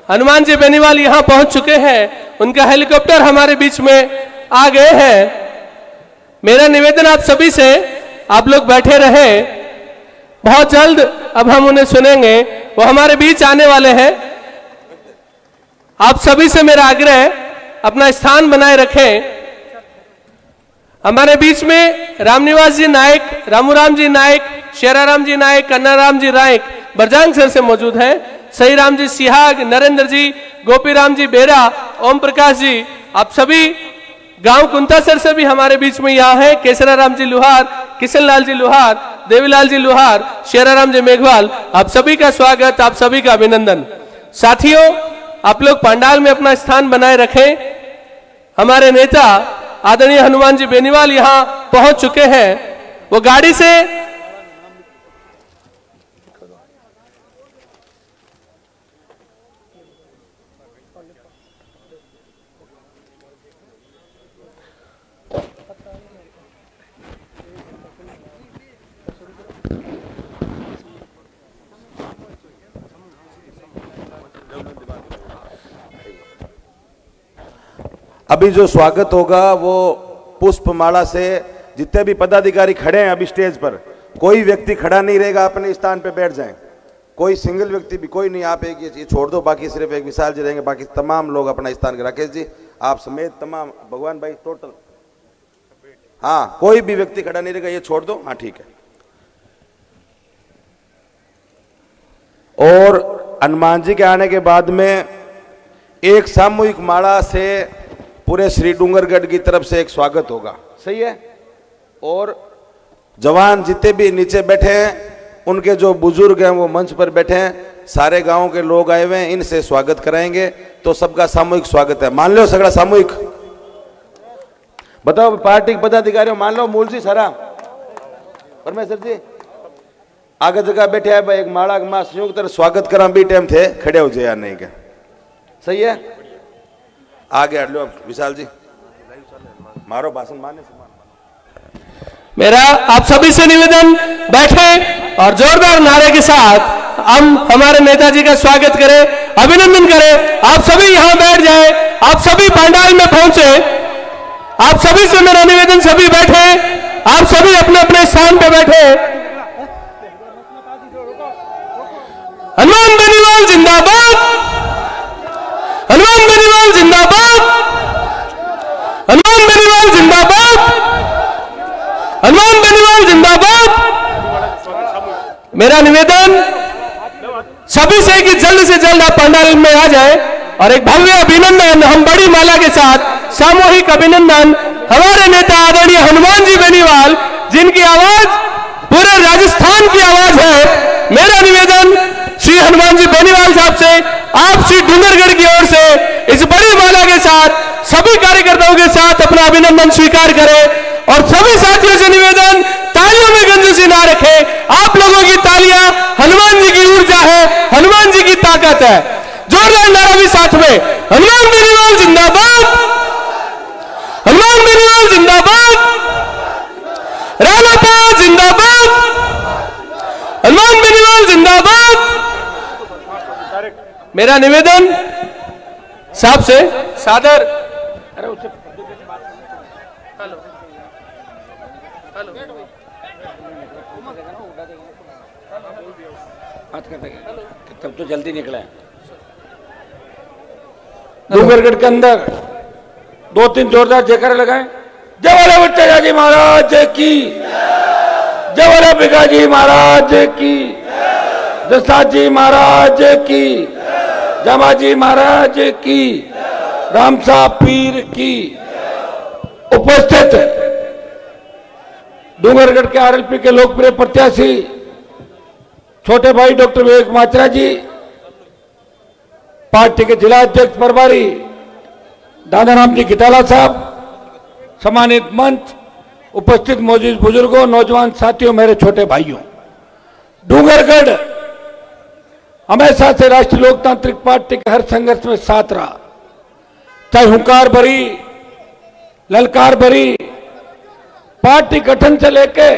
हनुमान जी बेनीवाल यहां पहुंच चुके हैं, उनका हेलीकॉप्टर हमारे बीच में आ गए हैं। मेरा निवेदन आप सभी से, आप लोग बैठे रहे, बहुत जल्द अब हम उन्हें सुनेंगे, वो हमारे बीच आने वाले हैं। आप सभी से मेरा आग्रह, अपना स्थान बनाए रखें। हमारे बीच में रामनिवास जी नायक, रामूराम जी नायक, शेराराम जी नायक, कन्नाराम जी नायक बरजांग सर से मौजूद हैं। सही राम जी सिहाग, नरेंद्र जी, गोपीराम जी बेरा, ओम प्रकाश जी, आप सभी गांव कुंता सर से भी हमारे बीच में यहाँ है। केसराराम जी लुहार, किशन लाल जी लुहार, देवीलाल जी लुहार, शेराराम जी मेघवाल, आप सभी का स्वागत, आप सभी का अभिनंदन। साथियों, आप लोग पंडाल में अपना स्थान बनाए रखें। हमारे नेता आदरणीय हनुमान जी बेनीवाल यहां पहुंच चुके हैं। वो गाड़ी से अभी जो स्वागत होगा वो पुष्पमाला से, जितने भी पदाधिकारी खड़े हैं अभी स्टेज पर, कोई व्यक्ति खड़ा नहीं रहेगा, अपने स्थान पे बैठ जाएं। कोई सिंगल व्यक्ति भी कोई नहीं, आप एक ये छोड़ दो, बाकी सिर्फ एक विशाल जी रहेंगे, बाकी तमाम लोग अपना स्थान, राकेश जी आप समेत तमाम, भगवान भाई टोटल, हाँ कोई भी व्यक्ति खड़ा नहीं रहेगा, ये छोड़ दो, हाँ ठीक है। और हनुमान जी के आने के बाद में एक सामूहिक माला से पूरे श्री डूंगरगढ़ की तरफ से एक स्वागत होगा, सही है। और जवान जितने भी नीचे बैठे हैं, उनके जो बुजुर्ग हैं वो मंच पर बैठे हैं, सारे गांव के लोग आए हुए हैं, इनसे स्वागत कराएंगे। तो सबका सामूहिक स्वागत है, मान लो सगड़ा सामूहिक, बताओ पार्टी के पदाधिकारियों मान लो, मूल जी सारा परमेश्वर जी आगे जगह बैठे है भाई, एक माड़ा मां संयुक्त स्वागत करा भी टाइम थे, खड़े हो जाए नहीं क्या, सही है। आगे हट लो विशाल जी, मारो भाषण माने से मेरा आप सभी से निवेदन, बैठे और जोरदार नारे के साथ हम हमारे नेताजी का स्वागत करें, अभिनंदन करें। आप सभी यहां बैठ जाएं, आप सभी पंडाल में पहुंचे। आप सभी से मेरा निवेदन, सभी बैठे, आप सभी अपने अपने स्थान पे बैठे। हनुमान बेनीवाल जिंदाबाद, हनुमान बेनीवाल जिंदाबाद, हनुमान बेनीवाल जिंदाबाद, हनुमान बेनीवाल जिंदाबाद। मेरा निवेदन सभी से कि जल्द से जल्द आप पंडाल में आ जाए और एक भव्य अभिनंदन हम बड़ी माला के साथ सामूहिक अभिनंदन हमारे नेता आदरणीय हनुमान जी बेनीवाल, जिनकी आवाज पूरे राजस्थान की आवाज है। मेरा निवेदन श्री हनुमान जी बेनीवाल साहब से, आप श्री डूंगरगढ़ की ओर से इस बड़ी माला के साथ सभी कार्यकर्ताओं के साथ अपना अभिनंदन स्वीकार करें। और सभी साथियों से निवेदन, तालियों में गंजूसी ना रखें। आप लोगों की तालियां हनुमान जी की ऊर्जा है, हनुमान जी की ताकत है। जोरदार नारा भी साथ में, हनुमान बेनीवाल जिंदाबाद, हनुमान बेनीवाल जिंदाबाद, रालोपा जिंदाबाद, हनुमान बेनीवाल जिंदाबाद। मेरा निवेदन साहब से सादर, अरे उससे तब तो जल्दी निकला है। डूंगरगढ़ के अंदर 2-3 जोरदार जयकारे लगाएं। जय बोले विट्ठल जी महाराज की, जय बोले भिखाजी महाराज की, दशरथ जी महाराज की, जमाजी महाराज की, रामसा पीर की। उपस्थित डूंगरगढ़ के आरएलपी के लोकप्रिय प्रत्याशी छोटे भाई डॉक्टर विवेक मात्रा जी, पार्टी के जिला अध्यक्ष प्रभारी दादाराम जी गिटाला साहब, सम्मानित मंच, उपस्थित मौजूद बुजुर्गों, नौजवान साथियों, मेरे छोटे भाइयों, डूंगरगढ़ हमेशा से राष्ट्रीय लोकतांत्रिक पार्टी के हर संघर्ष में साथ रहा। चाहे हुंकार भरी, ललकार भरी पार्टी गठन से लेके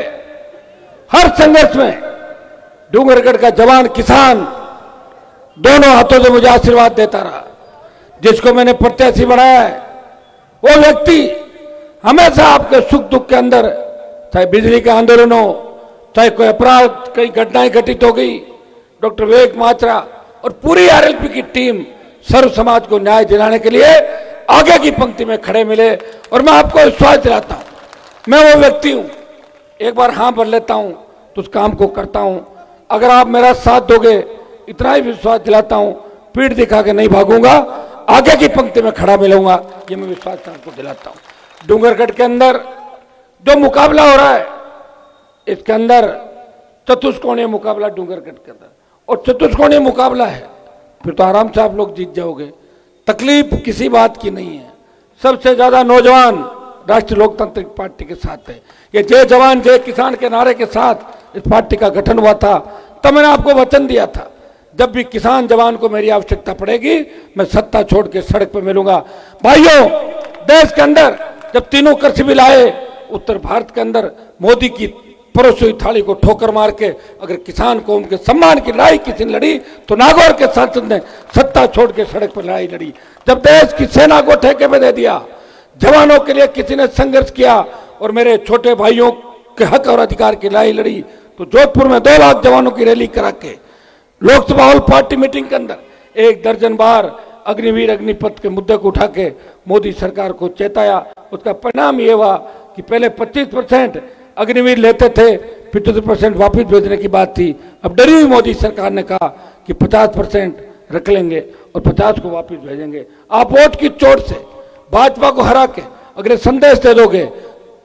हर संघर्ष में डूंगरगढ़ का जवान किसान दोनों हाथों से मुझे आशीर्वाद देता रहा। जिसको मैंने प्रत्याशी बनाया है वो व्यक्ति हमेशा आपके सुख दुख के अंदर, चाहे बिजली के आंदोलन हो, चाहे कोई अपराध, कई घटनाएं घटित हो गई, डॉक्टर विवेक मात्रा और पूरी आरएलपी की टीम सर्व समाज को न्याय दिलाने के लिए आगे की पंक्ति में खड़े मिले। और मैं आपको विश्वास दिलाता हूं, मैं वो व्यक्ति हूं, एक बार हां भर लेता हूं तो उस काम को करता हूं। अगर आप मेरा साथ दोगे, इतना ही विश्वास दिलाता हूं, पीठ दिखा के नहीं भागूंगा, आगे की पंक्ति में खड़ा मिलूंगा, ये मैं विश्वास आपको दिलाता हूं। डूंगरगढ़ के अंदर जो मुकाबला हो रहा है, इसके अंदर चतुष्कोणीय मुकाबला डूंगरगढ़ के अंदर, और चतुष्कोणीय मुकाबला है, फिर तो आराम से आप लोग जीत जाओगे। तकलीफ किसी बात की नहीं है। सबसे ज्यादा नौजवान राष्ट्रीय लोकतांत्रिक पार्टी के साथ है। ये जय जवान जय किसान के नारे के साथ इस पार्टी का गठन हुआ था। तब मैंने आपको वचन दिया था, जब भी किसान जवान को मेरी आवश्यकता पड़ेगी मैं सत्ता छोड़ के सड़क पर मिलूंगा। भाइयों, देश के अंदर जब तीनों कृषि बिल आए, उत्तर भारत के अंदर मोदी की परोसी हुई थाली को ठोकर मार के अगर किसान कौम के सम्मान की लड़ाई किसी ने लड़ी तो नागौर के सांसद ने सत्ता छोड़ के सड़क पर लड़ाई लड़ी। जब देश की सेना को ठेके में दे दिया, जवानों के लिए किसी ने संघर्ष किया और मेरे छोटे भाइयों के हक और अधिकार की लड़ाई लड़ी, तो जोधपुर में 2 लाख जवानों की रैली करा के लोकसभा हॉल पार्टी मीटिंग के अंदर 1 दर्जन बार अग्निवीर अग्निपथ के मुद्दे को उठा के मोदी सरकार को चेताया। उसका परिणाम ये हुआ कि पहले 25% अग्निवीर लेते थे, 75% वापिस भेजने की बात थी। अब डरी हुई मोदी सरकार ने कहा कि 50% रख लेंगे और 50 को वापिस भेजेंगे। आप वोट की चोट से भाजपा को हरा के अगर संदेश दे दोगे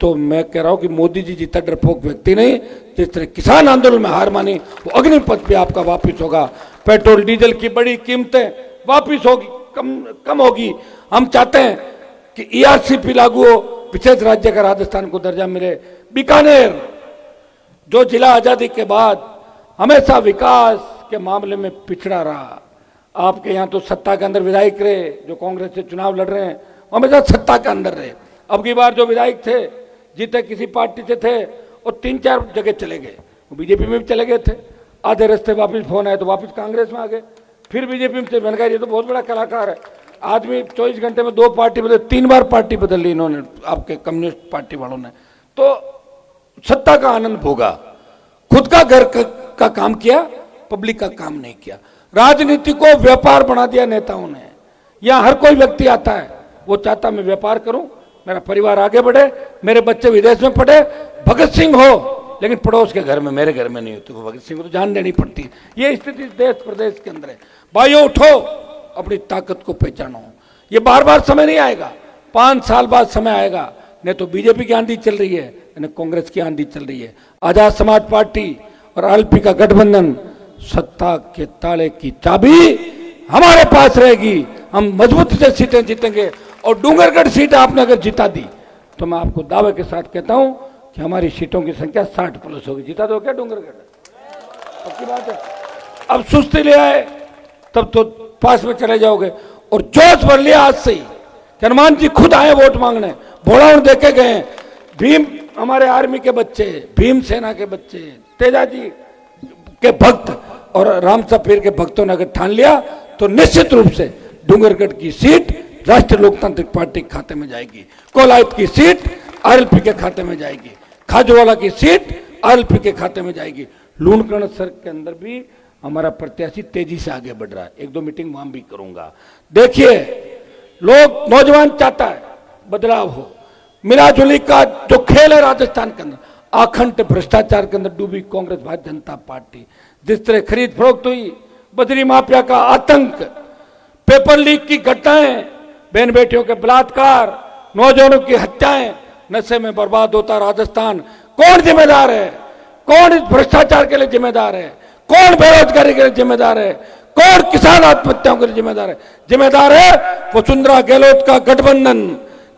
तो मैं कह रहा हूं कि मोदी जी जितना डरपोक व्यक्ति नहीं, जिस तरह किसान आंदोलन में हार मानी वो अग्निपथ पे आपका वापिस होगा। पेट्रोल डीजल की बड़ी कीमतें वापिस होगी, कम होगी। हम चाहते हैं कि ईआरसीपी लागू हो, विशेष राज्य का राजस्थान को दर्जा मिले। बीकानेर जो जिला आजादी के बाद हमेशा विकास के मामले में पिछड़ा रहा, आपके यहाँ तो सत्ता के अंदर विधायक रहे जो कांग्रेस से चुनाव लड़ रहे हैं, हमेशा सत्ता के अंदर रहे। अब की बार जो विधायक थे जीते किसी पार्टी से थे और 3-4 जगह चले गए, वो बीजेपी में भी चले गए थे, आधे रास्ते वापस फोन आए तो वापस कांग्रेस में आ गए, फिर बीजेपी में से। मैंने कहा ये तो बहुत बड़ा कलाकार है, आदमी 24 घंटे में 2 पार्टी बदले, 3 बार पार्टी बदल ली इन्होंने, आपके कम्युनिस्ट पार्टी वालों ने। तो सत्ता का आनंद भोगा, खुद का घर का काम किया, पब्लिक का काम नहीं किया। राजनीति को व्यापार बना दिया नेताओं ने। यहां हर कोई व्यक्ति आता है, वो चाहता मैं व्यापार करूं, मेरा परिवार आगे बढ़े, मेरे बच्चे विदेश में पढ़े, भगत सिंह हो, लेकिन पड़ोस के घर में, मेरे घर में नहीं होती। भगत सिंह को तो जान देनी पड़ती। ये स्थिति देश प्रदेश के अंदर है। भाइयों उठो, अपनी ताकत को पहचानो। ये बार बार समय नहीं आएगा, 5 साल बाद समय आएगा। नहीं तो बीजेपी की आंधी चल रही है, नहीं कांग्रेस की आंधी चल रही है। आजाद समाज पार्टी और आरएलपी का गठबंधन, सत्ता के ताले की चाबी हमारे पास रहेगी। हम मजबूती से सीटें जीतेंगे और डूंगरगढ़ सीट आपने अगर जिता दी तो मैं आपको दावे के साथ कहता हूं कि हमारी सीटों की संख्या 60+ होगी। जिता दो क्या डूंगरगढ़? पक्की बात है। अब सुस्ती ले आए तब तो पास में चले जाओगे, और जोश भर लिया आज से ही कि हनुमान जी खुद आए वोट मांगने, भोड़ाउन देके गए। भीम हमारे आर्मी के बच्चे, भीम सेना के बच्चे, तेजाजी के भक्त और राम सफीर के भक्तों ने अगर ठान लिया तो निश्चित रूप से डूंगरगढ़ की सीट राष्ट्रीय लोकतांत्रिक पार्टी के खाते में जाएगी, कोलायत की सीट आरएलपी के खाते में जाएगी, खाजूवाला की सीट आरएलपी के खाते में जाएगी। लूणकरण सर के अंदर भी हमारा प्रत्याशी तेजी से आगे बढ़ रहा है। 1-2 मीटिंग वहां भी करूंगा। देखिए, लोग, नौजवान चाहता है बदलाव हो। मिलाजुली का जो खेल है राजस्थान के अंदर, आखंड भ्रष्टाचार के अंदर डूबी कांग्रेस भारतीय जनता पार्टी, जिस तरह खरीद फरोख्त हुई, बजरी माफिया का आतंक, पेपर लीक की घटनाएं, बहन बेटियों के बलात्कार, नौजवानों की हत्याएं, नशे में बर्बाद होता राजस्थान। कौन जिम्मेदार है? कौन इस भ्रष्टाचार के लिए जिम्मेदार है? कौन बेरोजगारी के लिए जिम्मेदार है? कौन किसान आत्महत्याओं के लिए जिम्मेदार है? जिम्मेदार है वसुंधरा गहलोत का गठबंधन,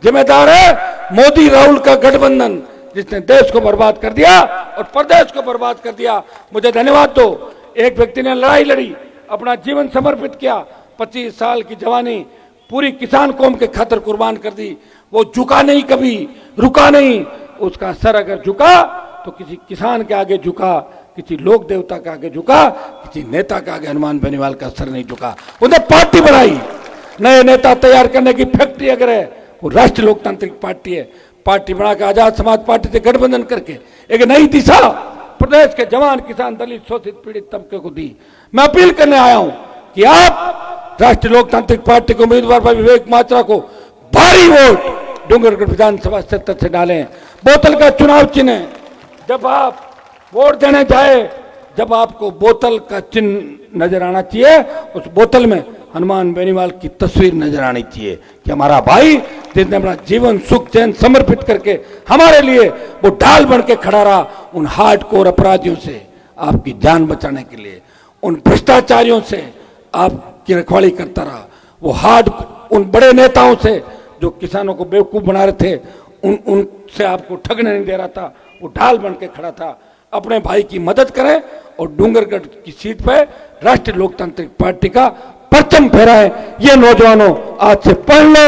जिम्मेदार है मोदी राहुल का गठबंधन, जिसने देश को बर्बाद कर दिया और प्रदेश को बर्बाद कर दिया। मुझे धन्यवाद दो, एक व्यक्ति ने लड़ाई लड़ी, अपना जीवन समर्पित किया, 25 साल की जवानी पूरी किसान कौम के खातिर कुर्बान कर दी। वो झुका नहीं, कभी रुका नहीं। उसका सर अगर झुका तो किसी किसान के आगे झुका, किसी लोक देवता के आगे झुका, किसी नेता के आगे हनुमान बेनीवाल का सर नहीं झुका। उन्हें पार्टी बनाई, नए नेता तैयार करने की फैक्ट्री अगर है वो राष्ट्रीय लोकतांत्रिक पार्टी है। पार्टी बनाकर आजाद समाज पार्टी से गठबंधन करके एक नई दिशा प्रदेश के जवान, किसान, दलित, शोषित, पीड़ित तबके को दी। मैं अपील करने आया हूं कि आप राष्ट्रीय लोकतांत्रिक पार्टी के उम्मीदवार भाई विवेक मात्रा को भारी वोट डूंगरगढ़ विधानसभा क्षेत्र से डालें। बोतल का चुनाव चिन्ह है, जब आप वोट देने जाए, जब आपको बोतल का चिन्ह नजर आना चाहिए, उस बोतल में हनुमान बेनीवाल की तस्वीर नजर आनी चाहिए कि हमारा भाई जिसने अपना जीवन सुख चैन समर्पित करके हमारे लिए वो ढाल बन के खड़ा रहा, उन हार्डकोर अपराधियों से आपकी जान बचाने के लिए, उन भ्रष्टाचारियों से आपकी रखवाली करता रहा, वो उन बड़े नेताओं से जो किसानों को बेवकूफ बना रहे थे, उनसे आपको ठगने नहीं दे रहा था, वो ढाल बन के खड़ा था। अपने भाई की मदद करें और डूंगरगढ़ की सीट पे राष्ट्रीय लोकतांत्रिक पार्टी का परचम फहराएं। ये नौजवानों आज से पढ़ लो,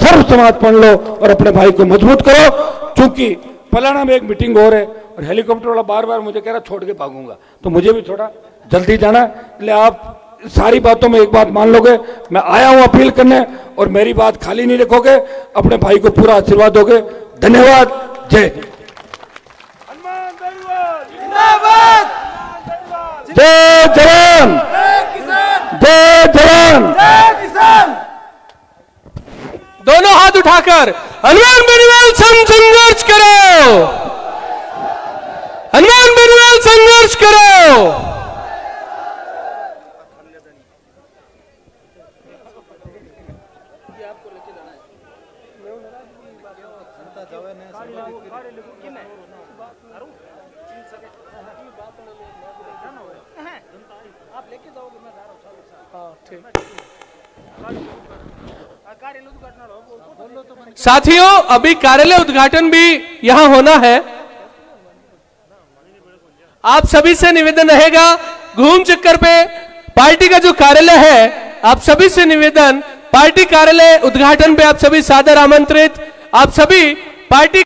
सर्व समाज पढ़ लो और अपने भाई को मजबूत करो। क्योंकि पलाना में एक मीटिंग हो रही है और हेलीकॉप्टर वाला बार बार मुझे कह रहा छोड़ के भागूंगा, तो मुझे भी थोड़ा जल्दी जाना है, इसलिए आप सारी बातों में एक बात मान लोगे, मैं आया हूं अपील करने और मेरी बात खाली नहीं रखोगे, अपने भाई को पूरा आशीर्वाद दोगे। धन्यवाद। जय जय जवान, जय जवान। दोनों हाथ उठाकर हनुमान बेनीवाल संघर्ष करो, हनुमान बेनीवाल संघर्ष करो। साथियों, अभी कार्यालय उद्घाटन भी यहां होना है। आप सभी से निवेदन रहेगा, घूम चक्कर पे पार्टी का जो कार्यालय है, आप सभी से निवेदन, पार्टी कार्यालय उद्घाटन पे आप सभी सादर आमंत्रित। आप सभी पार्टी